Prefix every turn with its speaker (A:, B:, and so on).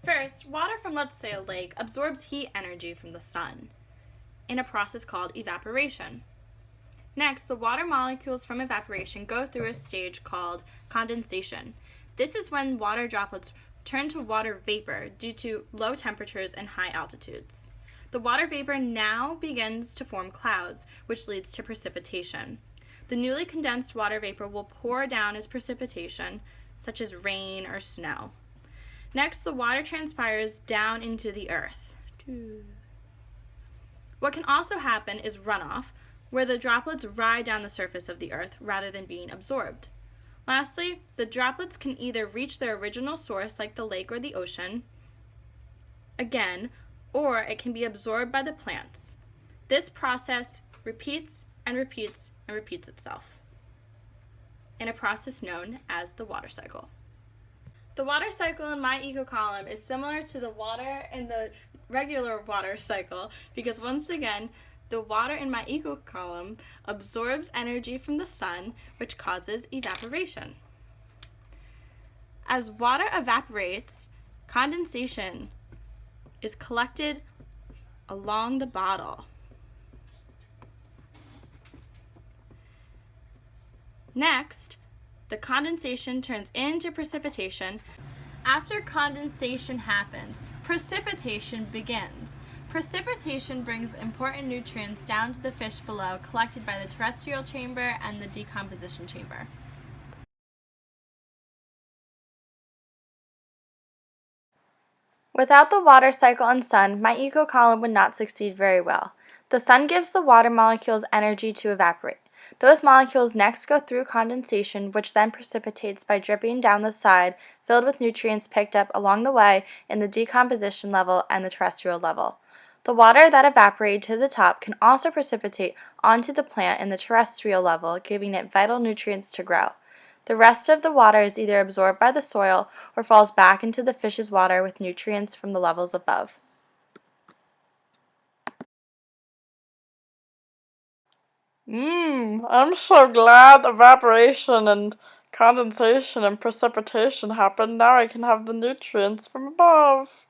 A: First, water from, let's say, a lake absorbs heat energy from the sun in a process called evaporation. Next, the water molecules from evaporation go through a stage called condensation. This is when water droplets turn to water vapor due to low temperatures and high altitudes. The water vapor now begins to form clouds, which leads to precipitation. The newly condensed water vapor will pour down as precipitation, such as rain or snow. Next, the water transpires down into the earth. What can also happen is runoff, where the droplets ride down the surface of the earth rather than being absorbed. Lastly, the droplets can either reach their original source, like the lake or the ocean, again, or it can be absorbed by the plants. This process repeats and repeats and repeats itself in a process known as the water cycle. The water cycle in my eco-column is similar to the water in the regular water cycle because, once again, the water in my eco-column absorbs energy from the sun, which causes evaporation. As water evaporates, condensation is collected along the bottle. Next, the condensation turns into precipitation. After condensation happens, precipitation begins. Precipitation brings important nutrients down to the fish below, collected by the terrestrial chamber and the decomposition chamber. Without the water cycle and sun, my eco-column would not succeed very well. The sun gives the water molecules energy to evaporate. Those molecules next go through condensation, which then precipitates by dripping down the side, filled with nutrients picked up along the way in the decomposition level and the terrestrial level. The water that evaporated to the top can also precipitate onto the plant in the terrestrial level, giving it vital nutrients to grow. The rest of the water is either absorbed by the soil or falls back into the fish's water with nutrients from the levels above.
B: I'm so glad evaporation and condensation and precipitation happened. Now I can have the nutrients from above.